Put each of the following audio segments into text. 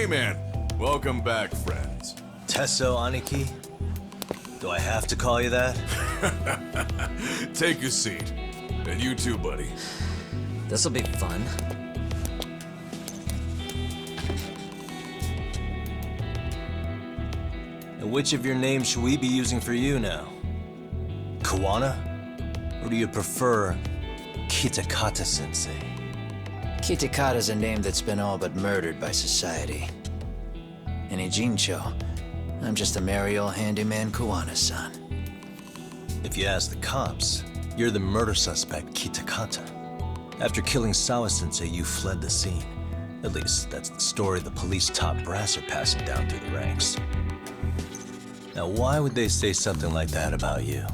man. Welcome back, friends. Tesso Aniki? Do I have to call you that? Take a seat. And you too, buddy. This'll be fun. And which of your names should we be using for you now? Kawana? Or do you prefer Kitakata-sensei? Kitakata's a name that's been all but murdered by society. And in Jincho, I'm just a merry old handyman Kawana-san. If you ask the cops, you're the murder suspect Kitakata. After killing Sawa-sensei, you fled the scene. At least, that's the story the police top brass are passing down through the ranks. Now, why would they say something like that about you?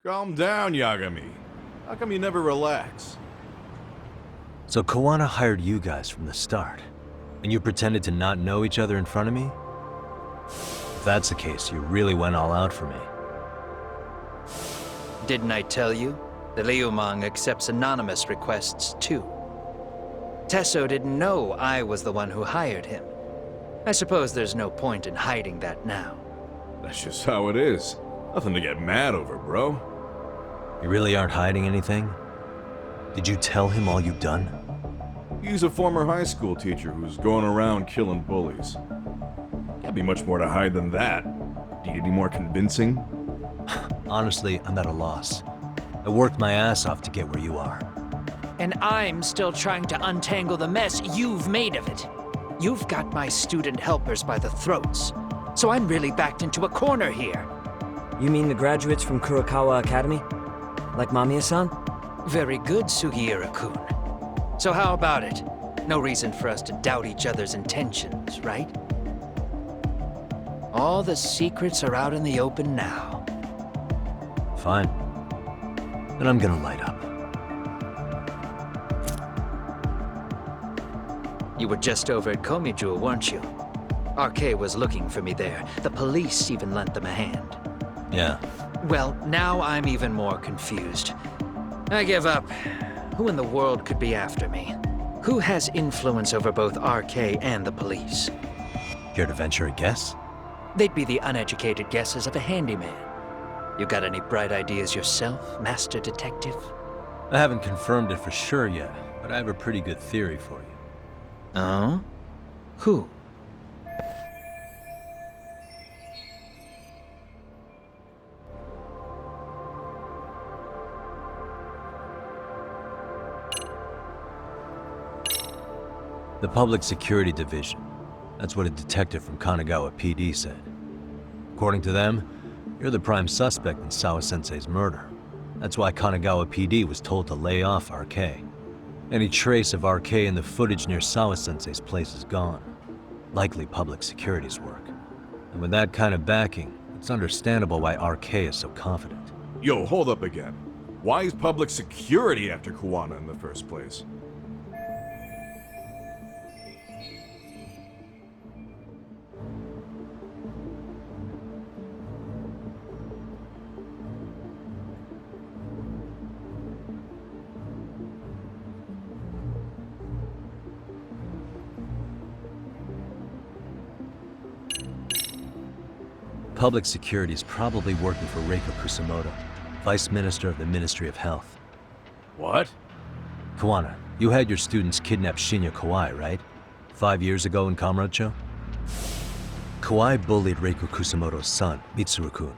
Calm down, Yagami. How come you never relax? So Kawana hired you guys from the start, and you pretended to not know each other in front of me? If that's the case, you really went all out for me. Didn't I tell you? The Liumang accepts anonymous requests too. Tesso didn't know I was the one who hired him. I suppose there's no point in hiding that now. That's just how it is. Nothing to get mad over, bro. You really aren't hiding anything? Did you tell him all you've done? He's a former high school teacher who's going around killing bullies. Can't be much more to hide than that. Do you need any more convincing? Honestly, I'm at a loss. I worked my ass off to get where you are. And I'm still trying to untangle the mess you've made of it. You've got my student helpers by the throats, so I'm really backed into a corner here. You mean the graduates from Kurokawa Academy? Like Mamiya-san? Very good, Sugiura-kun. So how about it? No reason for us to doubt each other's intentions, right? All the secrets are out in the open now. Fine. Then I'm gonna light up. You were just over at Komiju, weren't you? RK was looking for me there. The police even lent them a hand. Yeah. Well, now I'm even more confused. I give up. Who in the world could be after me? Who has influence over both RK and the police? Care to venture a guess? They'd be the uneducated guesses of a handyman. You got any bright ideas yourself, Master Detective? I haven't confirmed it for sure yet, but I have a pretty good theory for you. Oh? Who? The Public Security Division. That's what a detective from Kanagawa PD said. According to them, you're the prime suspect in Sawa-sensei's murder. That's why Kanagawa PD was told to lay off RK. Any trace of RK in the footage near Sawa-sensei's place is gone. Likely public security's work. And with that kind of backing, it's understandable why RK is so confident. Yo, hold up again. Why is public security after Kawana in the first place? Public security is probably working for Reiko Kusamoto, Vice Minister of the Ministry of Health. What? Kawana, you had your students kidnap Shinya Kawai, right? 5 years ago in Kamurocho? Kawai bullied Reiko Kusamoto's son, Mitsuru-kun.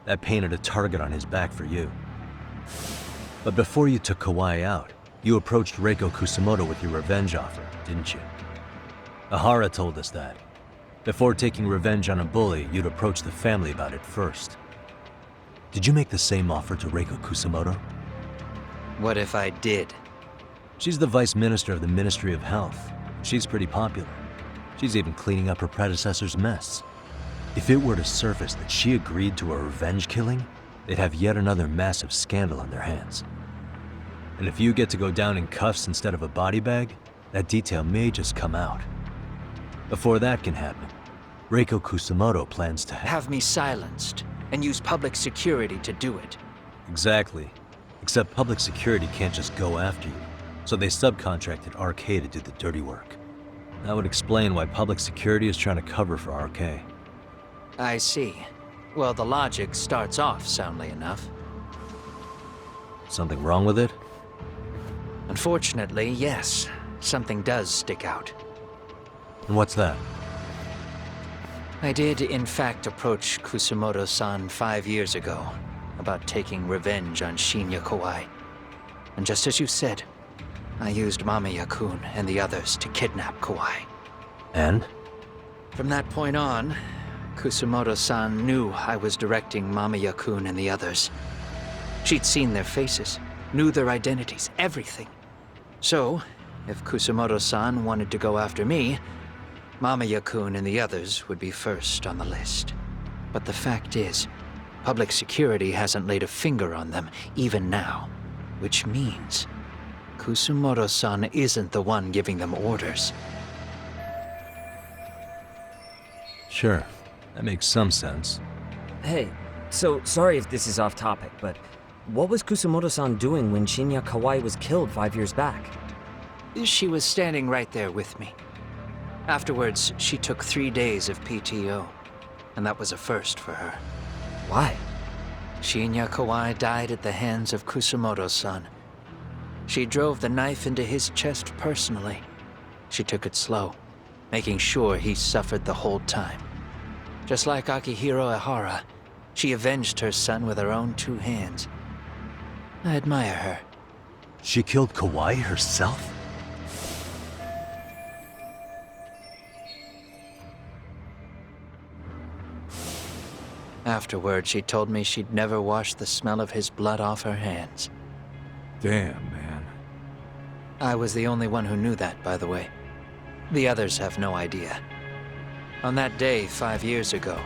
That painted a target on his back for you. But before you took Kawai out, you approached Reiko Kusamoto with your revenge offer, didn't you? Ahara told us that. Before taking revenge on a bully, you'd approach the family about it first. Did you make the same offer to Reiko Kusamoto? What if I did? She's the Vice Minister of the Ministry of Health. She's pretty popular. She's even cleaning up her predecessor's mess. If it were to surface that she agreed to a revenge killing, they'd have yet another massive scandal on their hands. And if you get to go down in cuffs instead of a body bag, that detail may just come out. Before that can happen, Reiko Kusamoto plans to Have me silenced and use public security to do it. Exactly. Except public security can't just go after you. So they subcontracted RK to do the dirty work. That would explain why public security is trying to cover for RK. I see. Well, the logic starts off soundly enough. Something wrong with it? Unfortunately, yes. Something does stick out. And what's that? I did, in fact, approach Kusumoto-san 5 years ago about taking revenge on Shinya Kawai. And just as you said, I used Mamiya-kun and the others to kidnap Kawai. And? From that point on, Kusumoto-san knew I was directing Mamiya-kun and the others. She'd seen their faces, knew their identities, everything. So, if Kusumoto-san wanted to go after me, Mamiya-kun and the others would be first on the list. But the fact is, public security hasn't laid a finger on them, even now. Which means, Kusumoto-san isn't the one giving them orders. Sure, that makes some sense. Hey, so sorry if this is off topic, but what was Kusumoto-san doing when Shinya Kawai was killed 5 years back? She was standing right there with me. Afterwards, she took 3 days of PTO, and that was a first for her. Why? Shinya Kawai died at the hands of Kusumoto-san. She drove the knife into his chest personally. She took it slow, making sure he suffered the whole time. Just like Akihiro Ehara, she avenged her son with her own 2 hands. I admire her. She killed Kawai herself? Afterward, she told me she'd never wash the smell of his blood off her hands. Damn, man. I was the only one who knew that, by the way. The others have no idea. On that day 5 years ago,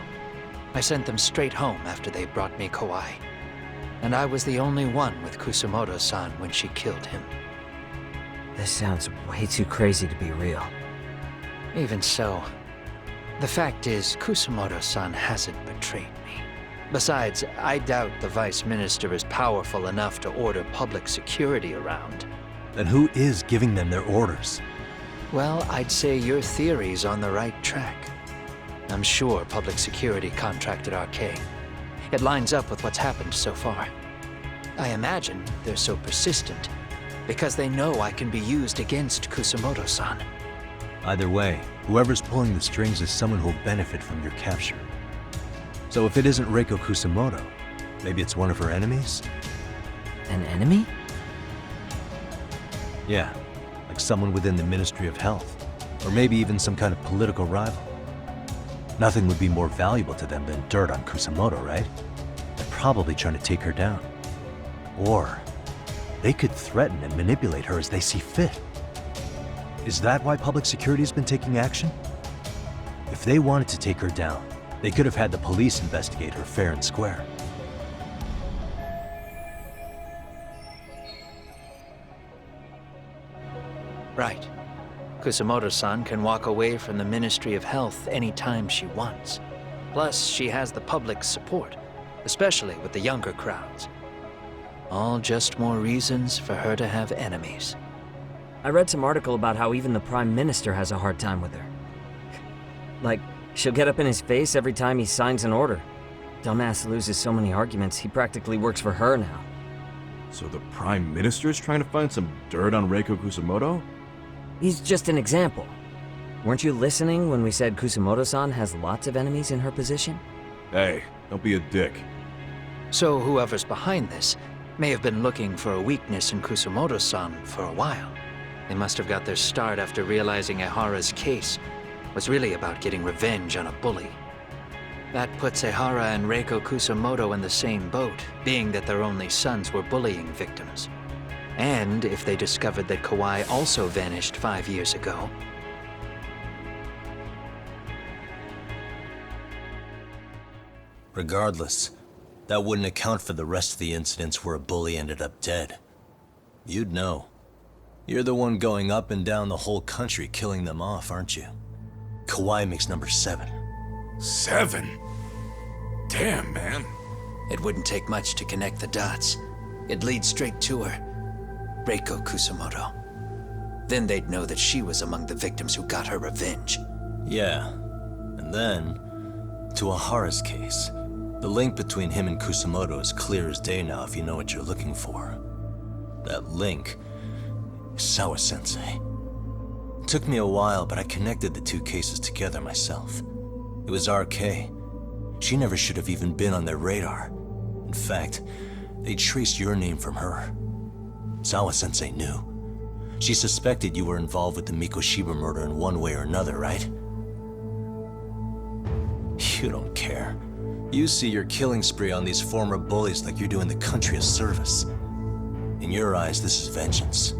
I sent them straight home after they brought me Kawai. And I was the only one with Kusumoto-san when she killed him. This sounds way too crazy to be real. Even so, the fact is, Kusumoto-san hasn't betrayed me. Besides, I doubt the Vice Minister is powerful enough to order public security around. Then who is giving them their orders? Well, I'd say your theory's on the right track. I'm sure public security contracted RK. It lines up with what's happened so far. I imagine they're so persistent because they know I can be used against Kusumoto-san. Either way, whoever's pulling the strings is someone who'll benefit from your capture. So if it isn't Reiko Kusumoto, maybe it's one of her enemies? An enemy? Yeah, like someone within the Ministry of Health, or maybe even some kind of political rival. Nothing would be more valuable to them than dirt on Kusumoto, right? They're probably trying to take her down. Or they could threaten and manipulate her as they see fit. Is that why public security has been taking action? If they wanted to take her down, they could have had the police investigate her fair and square. Right. Kusumoto-san can walk away from the Ministry of Health anytime she wants. Plus, she has the public's support, especially with the younger crowds. All just more reasons for her to have enemies. I read some article about how even the Prime Minister has a hard time with her. Like, she'll get up in his face every time he signs an order. Dumbass loses so many arguments, he practically works for her now. So the Prime Minister's trying to find some dirt on Reiko Kusumoto? He's just an example. Weren't you listening when we said Kusumoto-san has lots of enemies in her position? Hey, don't be a dick. So whoever's behind this may have been looking for a weakness in Kusumoto-san for a while. They must have got their start after realizing Ehara's case was really about getting revenge on a bully. That puts Ehara and Reiko Kusumoto in the same boat, being that their only sons were bullying victims. And if they discovered that Kawai also vanished 5 years ago... Regardless, that wouldn't account for the rest of the incidents where a bully ended up dead. You'd know. You're the one going up and down the whole country killing them off, aren't you? Kawai makes number 7. 7? Damn, man. It wouldn't take much to connect the dots. It'd lead straight to her. Reiko Kusumoto. Then they'd know that she was among the victims who got her revenge. Yeah. And then, to Ahara's case. The link between him and Kusumoto is clear as day now if you know what you're looking for. That link is Sawa-sensei. It took me a while, but I connected the two cases together myself. It was RK. She never should have even been on their radar. In fact, they traced your name from her. Sawa-sensei knew. She suspected you were involved with the Mikoshiba murder in one way or another, right? You don't care. You see your killing spree on these former bullies like you're doing the country a service. In your eyes, this is vengeance.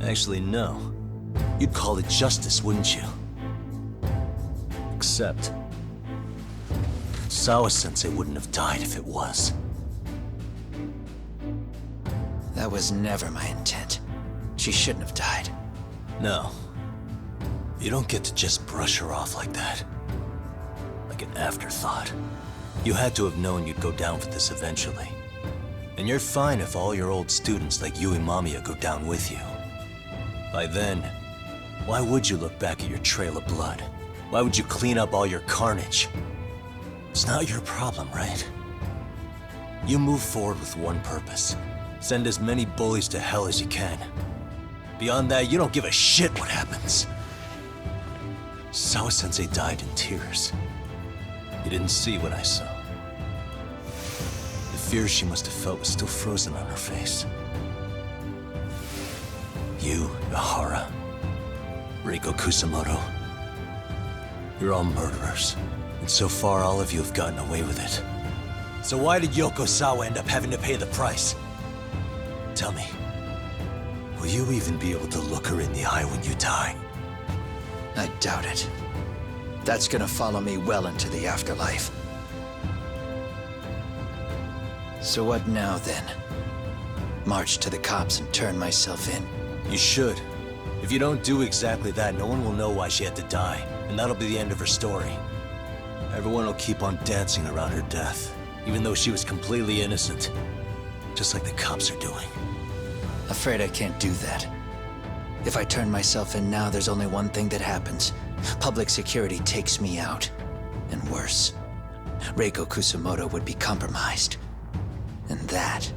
Actually, no. You'd call it justice, wouldn't you? Except, Sawa-sensei wouldn't have died if it was. That was never my intent. She shouldn't have died. No. You don't get to just brush her off like that. Like an afterthought. You had to have known you'd go down for this eventually. And you're fine if all your old students like Yui Mamiya go down with you. By then, why would you look back at your trail of blood? Why would you clean up all your carnage? It's not your problem, right? You move forward with one purpose. Send as many bullies to hell as you can. Beyond that, you don't give a shit what happens. Sawa-sensei died in tears. You didn't see what I saw. The fear she must have felt was still frozen on her face. You, Ahara, Reiko Kusumoto, you're all murderers. And so far, all of you have gotten away with it. So why did Yoko Sawa end up having to pay the price? Tell me, will you even be able to look her in the eye when you die? I doubt it. That's gonna follow me well into the afterlife. So what now, then? March to the cops and turn myself in? You should. If you don't do exactly that, no one will know why she had to die, and that'll be the end of her story. Everyone will keep on dancing around her death, even though she was completely innocent. Just like the cops are doing. Afraid I can't do that. If I turn myself in now, there's only one thing that happens. Public security takes me out. And worse, Reiko Kusumoto would be compromised. And that,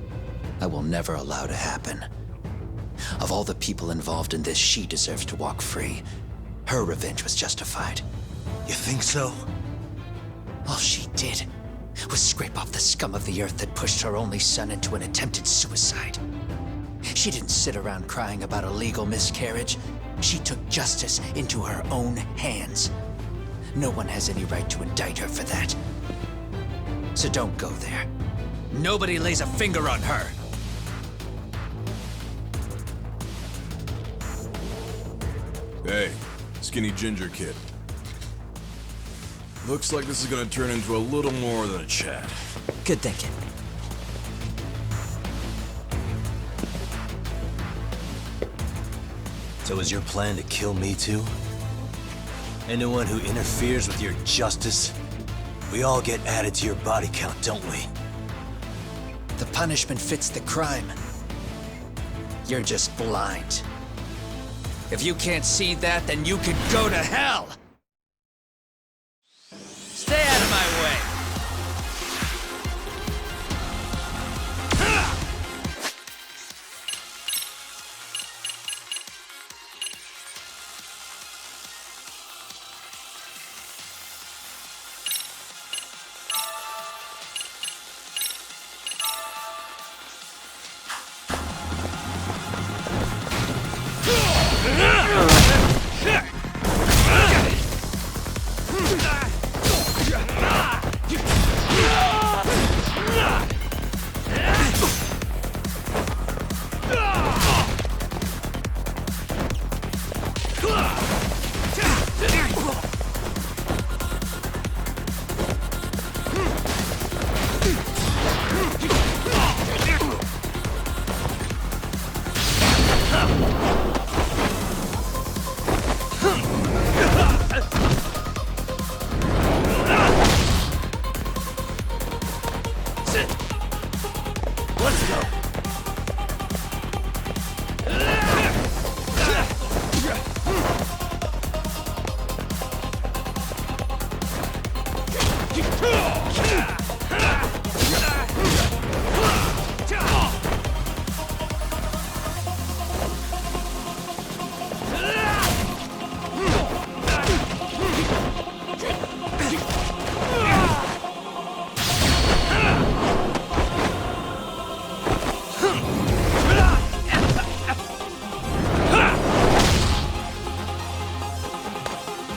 I will never allow to happen. Of all the people involved in this, she deserves to walk free. Her revenge was justified. You think so? All she did was scrape off the scum of the earth that pushed her only son into an attempted suicide. She didn't sit around crying about a legal miscarriage. She took justice into her own hands. No one has any right to indict her for that. So don't go there. Nobody lays a finger on her. Hey, skinny ginger kid. Looks like this is gonna turn into a little more than a chat. Good thinking. So is your plan to kill me too? Anyone who interferes with your justice, we all get added to your body count, don't we? The punishment fits the crime. You're just blind. If you can't see that, then you can go to hell! Stay out of my way!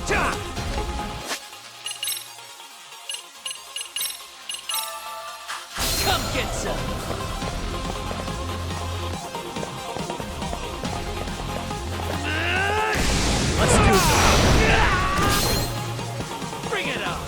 Come get some! Let's do this. Bring it on!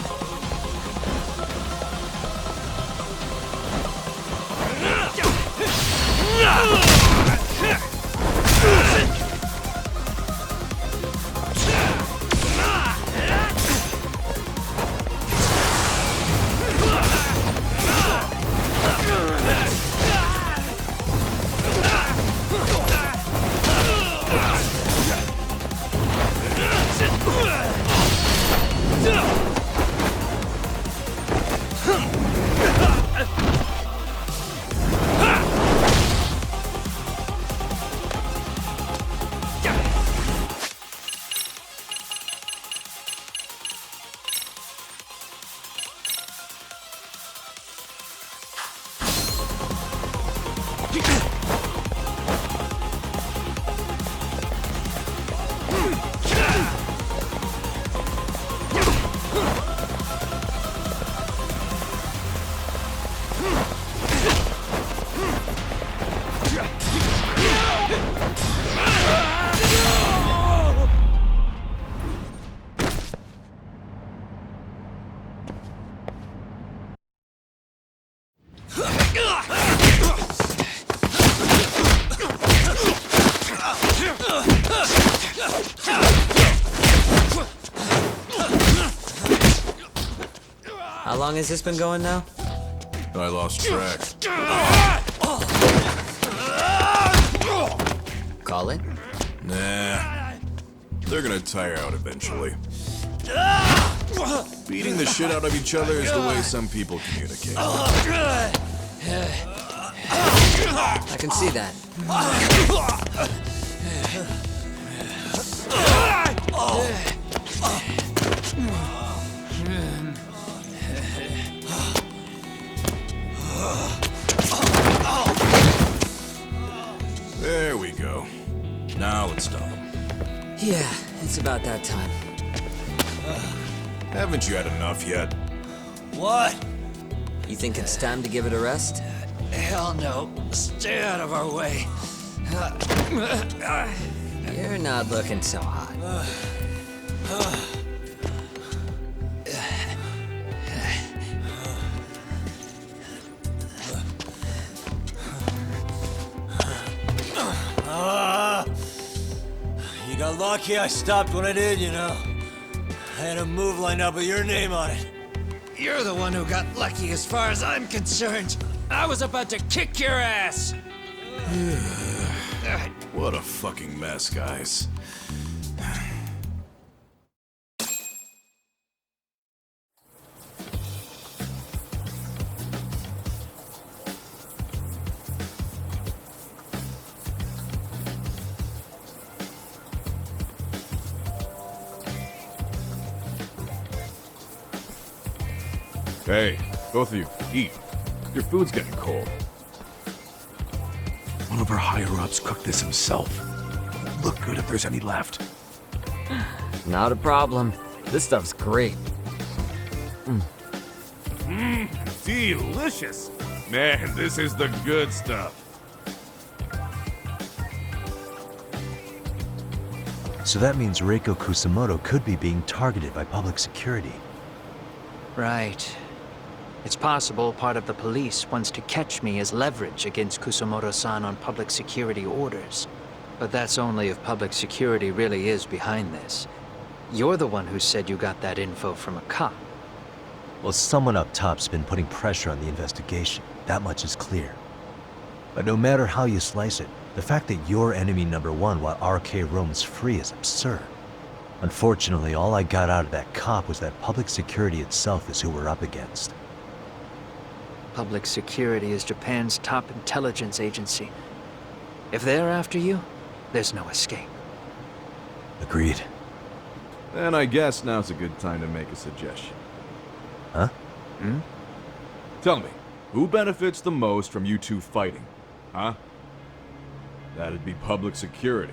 How long has this been going now? I lost track. Call it? Nah. They're gonna tire out eventually. Beating the shit out of each other is the way some people communicate. I can see that. There we go. Now let's stop them. Yeah, it's about that time. Haven't you had enough yet? What? You think it's time to give it a rest? Hell no. Stay out of our way. You're not looking so hot. You got lucky I stopped when I did, you know. I had a move lined up with your name on it. You're the one who got lucky as far as I'm concerned. I was about to kick your ass. What a fucking mess, guys. Hey, both of you, eat. Your food's getting cold. One of our higher-ups cooked this himself. Look good if there's any left. Not a problem. This stuff's great. Delicious. Man, this is the good stuff. So that means Reiko Kusamoto could be being targeted by public security. Right. It's possible part of the police wants to catch me as leverage against Kusamoto-san on public security orders. But that's only if public security really is behind this. You're the one who said you got that info from a cop. Well, someone up top's been putting pressure on the investigation. That much is clear. But no matter how you slice it, the fact that you're enemy number one while RK roams free is absurd. Unfortunately, all I got out of that cop was that public security itself is who we're up against. Public security is Japan's top intelligence agency. If they're after you, there's no escape. Agreed. Then I guess now's a good time to make a suggestion. Huh? Tell me, who benefits the most from you two fighting? Huh? That'd be public security.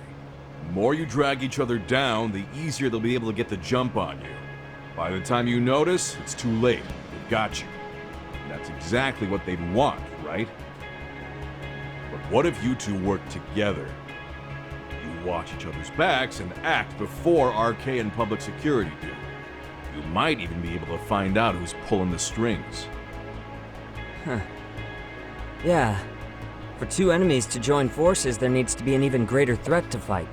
The more you drag each other down, the easier they'll be able to get the jump on you. By the time you notice, it's too late. They've got you. And that's exactly what they'd want, right? But what if you two work together? You watch each other's backs and act before RK and public security do. You might even be able to find out who's pulling the strings. Huh. Yeah. For two enemies to join forces, there needs to be an even greater threat to fight.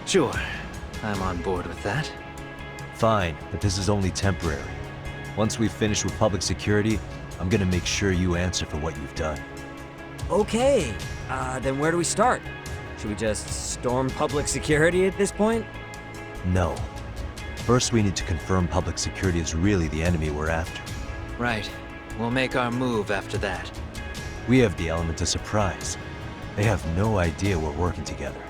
Sure, I'm on board with that. Fine, but this is only temporary. Once we finish with public security, I'm gonna make sure you answer for what you've done. Okay, then where do we start? Should we just storm public security at this point? No. First, we need to confirm public security is really the enemy we're after. Right. We'll make our move after that. We have the element of surprise. They have no idea we're working together.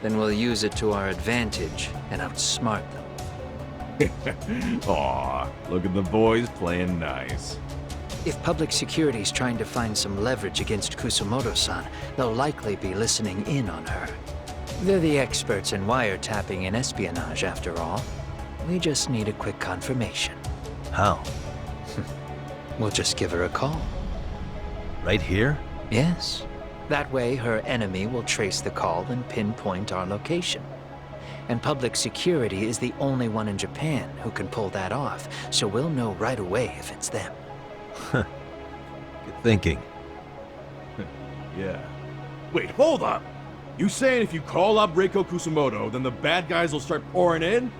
Then we'll use it to our advantage and outsmart them. Aw, look at the boys playing nice. If public security's trying to find some leverage against Kusumoto-san, they'll likely be listening in on her. They're the experts in wiretapping and espionage, after all. We just need a quick confirmation. How? We'll just give her a call. Right here? Yes. That way, her enemy will trace the call and pinpoint our location. And public security is the only one in Japan who can pull that off, so we'll know right away if it's them. Good thinking. Yeah. Wait, hold up! You saying if you call up Reiko Kusumoto, then the bad guys will start pouring in?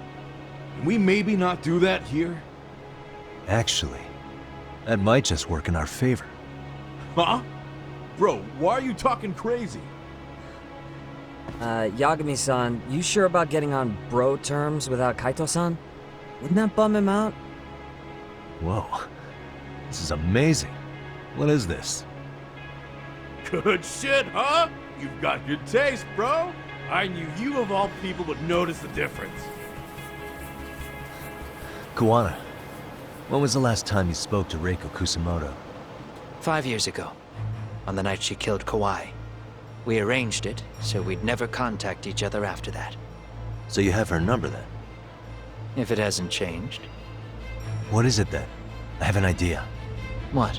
Can we maybe not do that here? Actually, that might just work in our favor. Huh? Bro, why are you talking crazy? Yagami-san, you sure about getting on bro terms without Kaito-san? Wouldn't that bum him out? Whoa. This is amazing. What is this? Good shit, huh? You've got good taste, bro. I knew you of all people would notice the difference. Kuwana, when was the last time you spoke to Reiko Kusumoto? 5 years ago, on the night she killed Kawai. We arranged it, so we'd never contact each other after that. So you have her number then? If it hasn't changed. What is it then? I have an idea. What?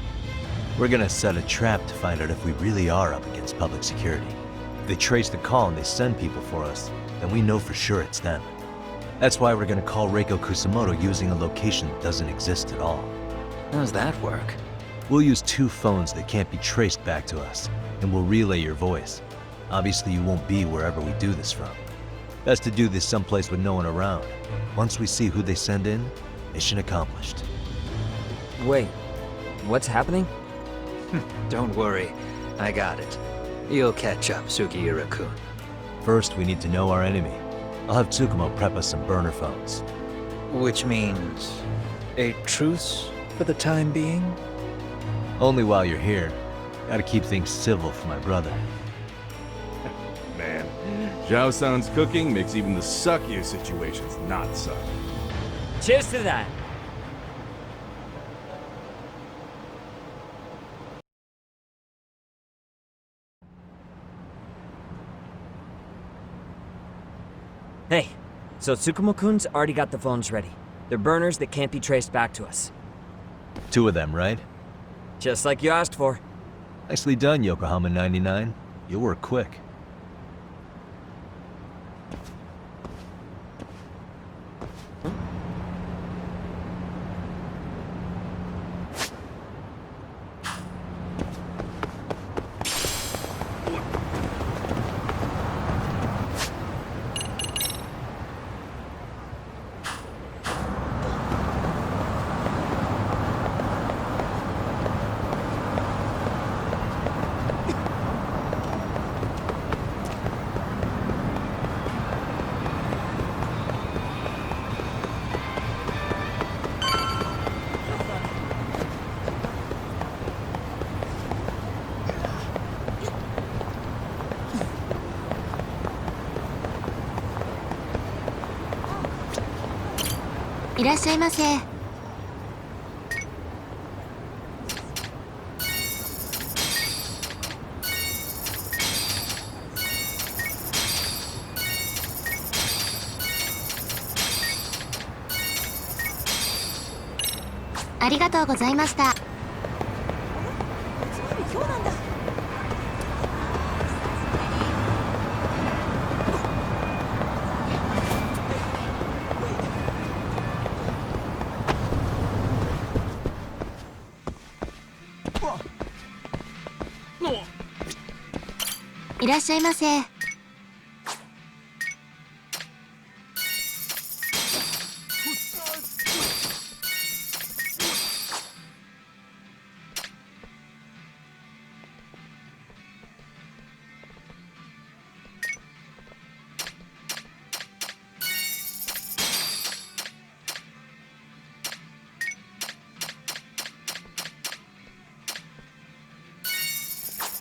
We're gonna set a trap to find out if we really are up against public security. If they trace the call and they send people for us, then we know for sure it's them. That's why we're gonna call Reiko Kusumoto using a location that doesn't exist at all. How's that work? We'll use 2 phones that can't be traced back to us, and we'll relay your voice. Obviously you won't be wherever we do this from. Best to do this someplace with no one around. Once we see who they send in, mission accomplished. Wait, what's happening? Don't worry, I got it. You'll catch up, Sugiura-kun. First, we need to know our enemy. I'll have Tsukumo prep us some burner phones. Which means a truce for the time being? Only while you're here. Gotta keep things civil for my brother. Man, Zhao-san's cooking makes even the suckiest situations not suck. Cheers to that! Hey, so Tsukumo-kun's already got the phones ready. They're burners that can't be traced back to us. 2 of them, right? Just like you asked for. Nicely done, Yokohama 99. You'll work quick.いらっしゃいませ。ありがとうございました。いらっしゃいませ。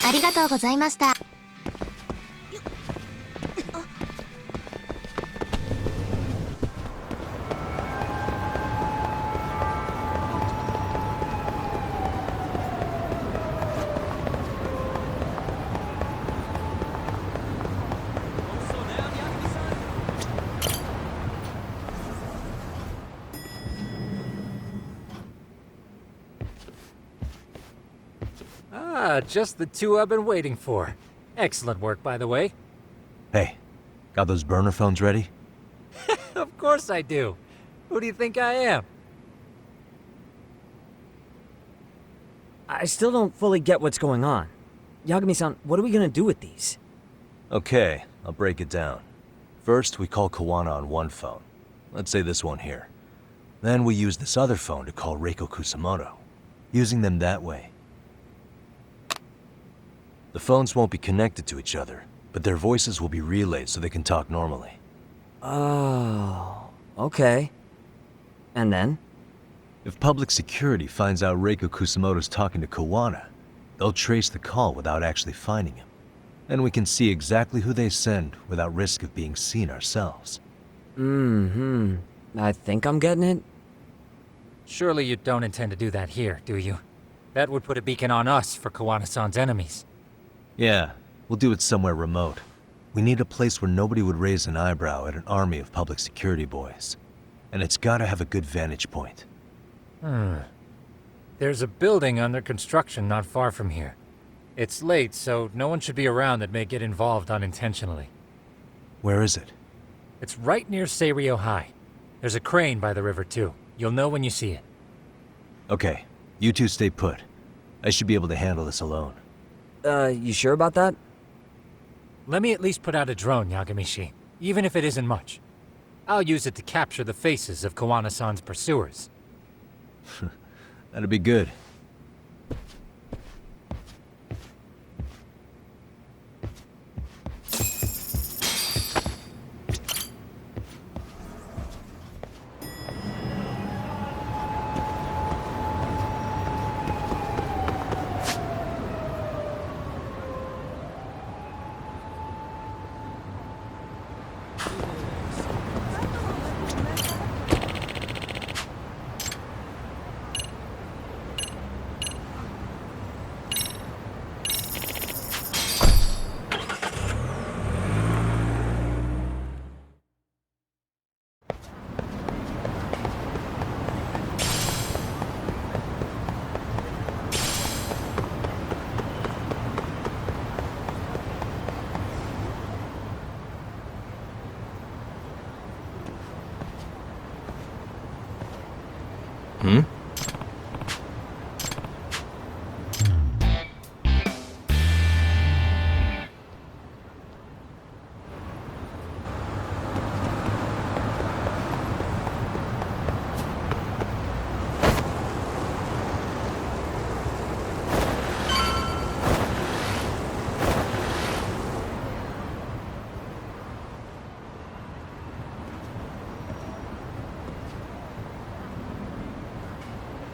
ありがとうございました。Ah, just the two I've been waiting for. Excellent work, by the way. Hey, got those burner phones ready? Of course I do. Who do you think I am? I still don't fully get what's going on. Yagami-san, what are we gonna do with these? Okay, I'll break it down. First, we call Kawana on one phone. Let's say this one here. Then we use this other phone to call Reiko Kusamoto. Using them that way. The phones won't be connected to each other, but their voices will be relayed so they can talk normally. Oh, okay. And then? If public security finds out Reiko Kusamoto's talking to Kawana, they'll trace the call without actually finding him. And we can see exactly who they send without risk of being seen ourselves. I think I'm getting it. Surely you don't intend to do that here, do you? That would put a beacon on us for Kawana-san's enemies. Yeah, we'll do it somewhere remote. We need a place where nobody would raise an eyebrow at an army of public security boys. And it's gotta have a good vantage point. There's a building under construction not far from here. It's late, so no one should be around that may get involved unintentionally. Where is it? It's right near Seirio High. There's a crane by the river, too. You'll know when you see it. Okay, you two stay put. I should be able to handle this alone. You sure about that? Let me at least put out a drone, Yagami-shi, even if it isn't much. I'll use it to capture the faces of Kawana-san's pursuers. That'd be good.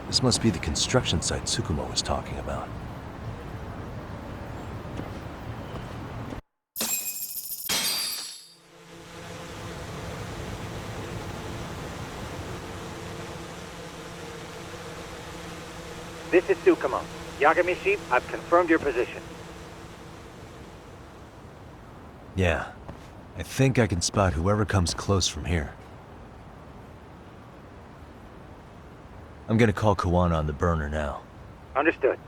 This must be the construction site Tsukumo was talking about. This is Tsukumo. Yagami-shi, I've confirmed your position. Yeah. I think I can spot whoever comes close from here. I'm gonna call Kawana on the burner now. Understood.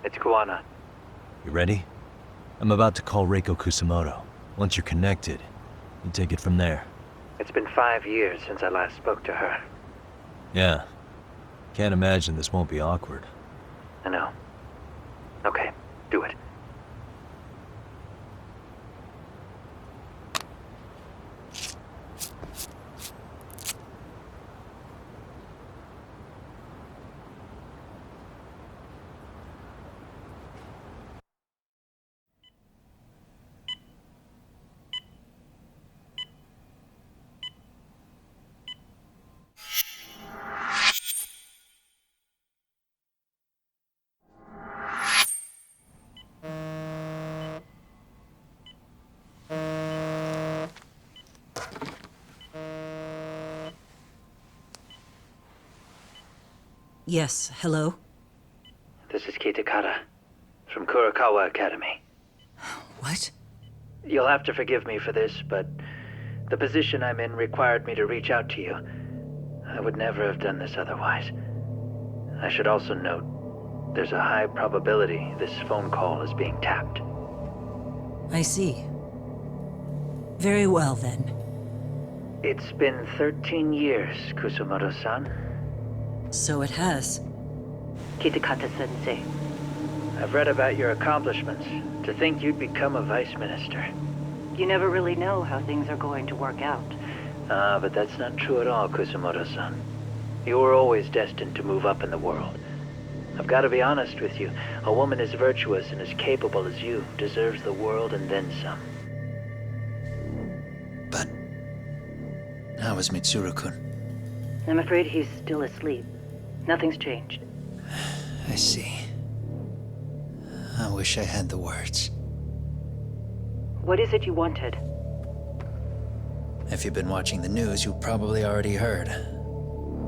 It's Kawana. You ready? I'm about to call Reiko Kusamoto. Once you're connected, you take it from there. It's been 5 years since I last spoke to her. Yeah. Can't imagine this won't be awkward. I know. Okay, do it. Yes, hello? This is Kitakata, from Kurakawa Academy. What? You'll have to forgive me for this, but the position I'm in required me to reach out to you. I would never have done this otherwise. I should also note, there's a high probability this phone call is being tapped. I see. Very well, then. It's been 13 years, Kusumoto-san. So it has. Kitakata-sensei. I've read about your accomplishments. To think you'd become a vice minister. You never really know how things are going to work out. But that's not true at all, Kusumoto-san. You were always destined to move up in the world. I've got to be honest with you. A woman as virtuous and as capable as you deserves the world and then some. But how is Mitsuru-kun? I'm afraid he's still asleep. Nothing's changed. I see. I wish I had the words. What is it you wanted? If you've been watching the news, you probably already heard.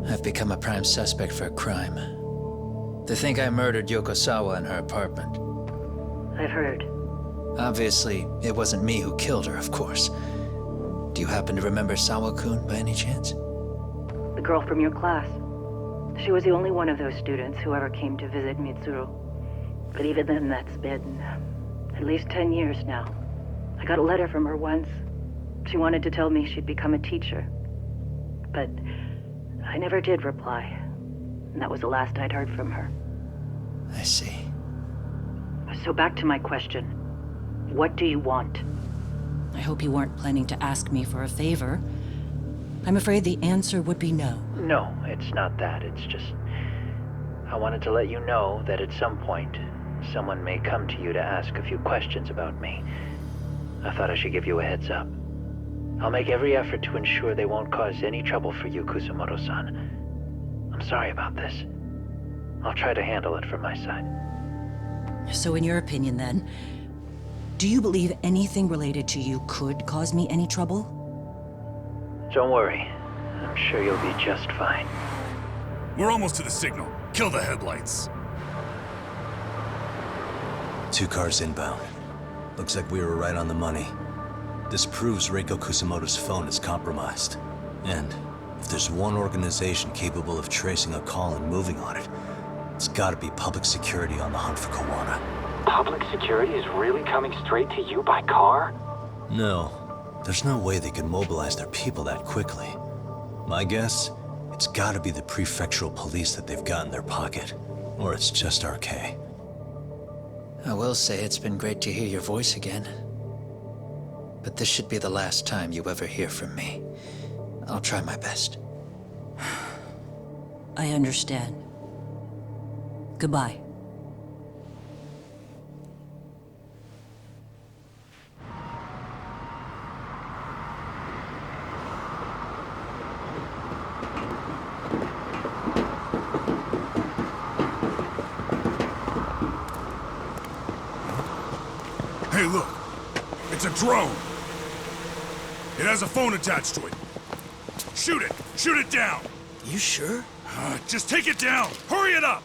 I've become a prime suspect for a crime. They think I murdered Yokosawa in her apartment. I've heard. Obviously, it wasn't me who killed her, of course. Do you happen to remember Sawa-kun by any chance? The girl from your class. She was the only one of those students who ever came to visit Mitsuru. But even then, that's been at least 10 years now. I got a letter from her once. She wanted to tell me she'd become a teacher. But I never did reply. And that was the last I'd heard from her. I see. So back to my question. What do you want? I hope you weren't planning to ask me for a favor. I'm afraid the answer would be no. No, it's not that. It's just... I wanted to let you know that at some point, someone may come to you to ask a few questions about me. I thought I should give you a heads up. I'll make every effort to ensure they won't cause any trouble for you, Kusumoto-san. I'm sorry about this. I'll try to handle it from my side. So in your opinion, then, do you believe anything related to you could cause me any trouble? Don't worry. I'm sure you'll be just fine. We're almost to the signal. Kill the headlights. 2 cars inbound. Looks like we were right on the money. This proves Reiko Kusamoto's phone is compromised. And if there's one organization capable of tracing a call and moving on it, it's gotta be public security on the hunt for Kawana. Public security is really coming straight to you by car? No. There's no way they could mobilize their people that quickly. My guess, it's gotta be the prefectural police that they've got in their pocket. Or it's just RK. I will say it's been great to hear your voice again. But this should be the last time you ever hear from me. I'll try my best. I understand. Goodbye. Hey, look. It's a drone. It has a phone attached to it. Shoot it! Shoot it down! You sure? Just take it down! Hurry it up!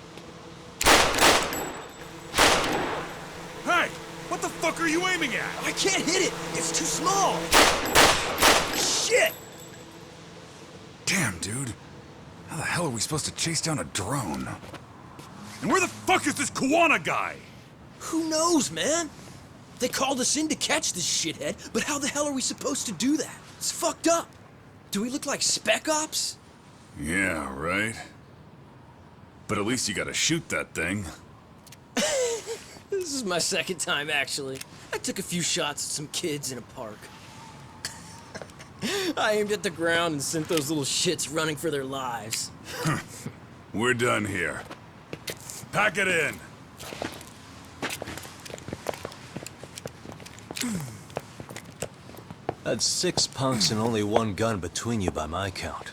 Hey! What the fuck are you aiming at? I can't hit it! It's too small! Shit! Damn, dude. How the hell are we supposed to chase down a drone? And where the fuck is this Kawana guy? Who knows, man? They called us in to catch this shithead, but how the hell are we supposed to do that? It's fucked up. Do we look like spec ops? Yeah, right. But at least you gotta shoot that thing. This is my second time, actually. I took a few shots at some kids in a park. I aimed at the ground and sent those little shits running for their lives. We're done here. Pack it in. That's 6 punks and only 1 gun between you by my count.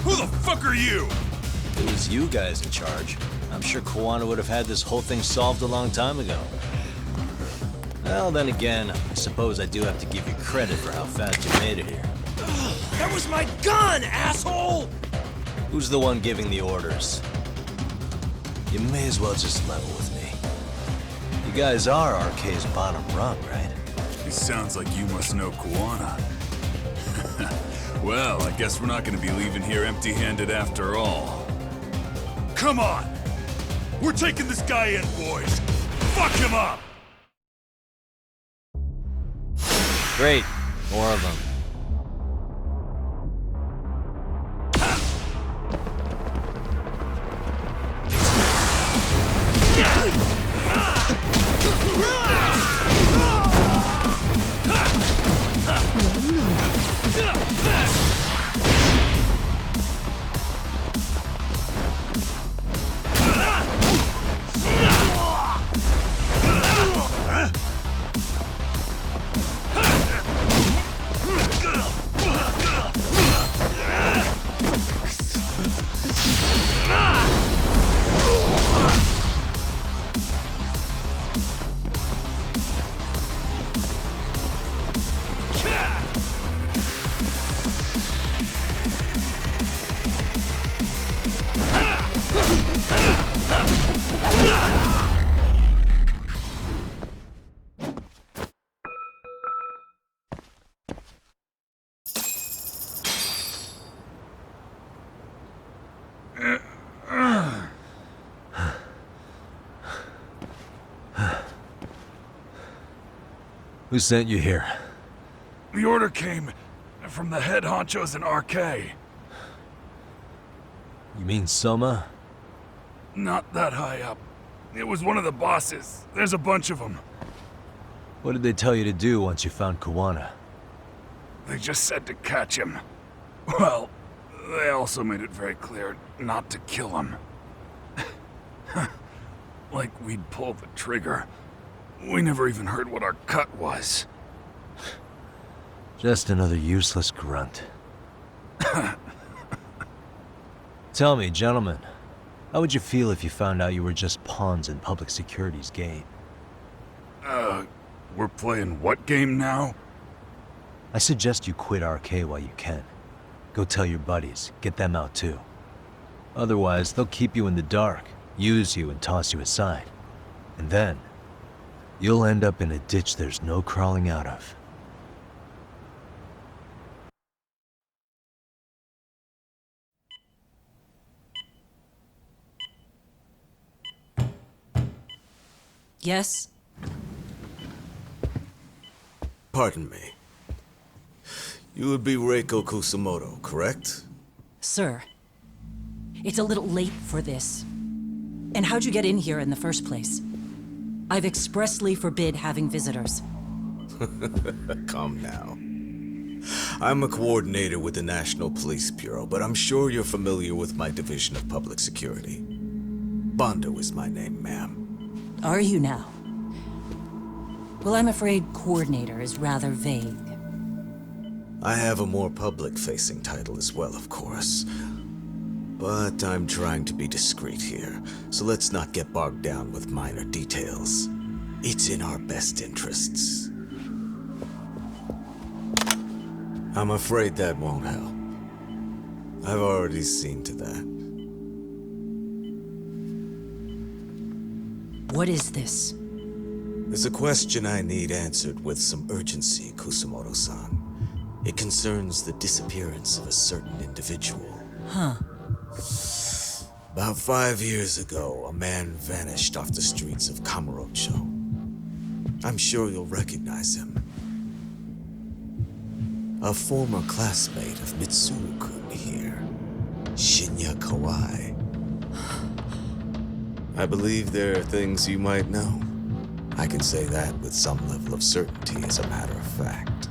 Who the fuck are you? It was you guys in charge. I'm sure Kawana would have had this whole thing solved a long time ago. Well, then again, I suppose I do have to give you credit for how fast you made it here. That was my gun, asshole! Who's the one giving the orders? You may as well just level with me. You guys are RK's bottom rung, right? It sounds like you must know Kawana. Well, I guess we're not gonna be leaving here empty-handed after all. Come on! We're taking this guy in, boys! Fuck him up! Great. More of them. Who sent you here? The order came from the head honchos in RK. You mean Soma? Not that high up. It was one of the bosses. There's a bunch of them. What did they tell you to do once you found Kawana? They just said to catch him. Well, they also made it very clear not to kill him. Like we'd pull the trigger. We never even heard what our cut was. Just another useless grunt. Tell me, gentlemen, how would you feel if you found out you were just pawns in public security's game? We're playing what game now? I suggest you quit RK while you can. Go tell your buddies, get them out too. Otherwise, they'll keep you in the dark, use you and toss you aside. And then, you'll end up in a ditch there's no crawling out of. Yes? Pardon me. You would be Reiko Kusumoto, correct? Sir, it's a little late for this. And how'd you get in here in the first place? I've expressly forbid having visitors. Calm now. I'm a coordinator with the National Police Bureau, but I'm sure you're familiar with my Division of Public Security. Bondo is my name, ma'am. Are you now? Well, I'm afraid coordinator is rather vague. I have a more public-facing title as well, of course. But I'm trying to be discreet here, so let's not get bogged down with minor details. It's in our best interests. I'm afraid that won't help. I've already seen to that. What is this? There's a question I need answered with some urgency, Kusumoto-san. It concerns the disappearance of a certain individual. Huh. About 5 years ago, a man vanished off the streets of Kamurocho. I'm sure you'll recognize him. A former classmate of Mitsuru-kun here, Shinya Kawai. I believe there are things you might know. I can say that with some level of certainty, as a matter of fact.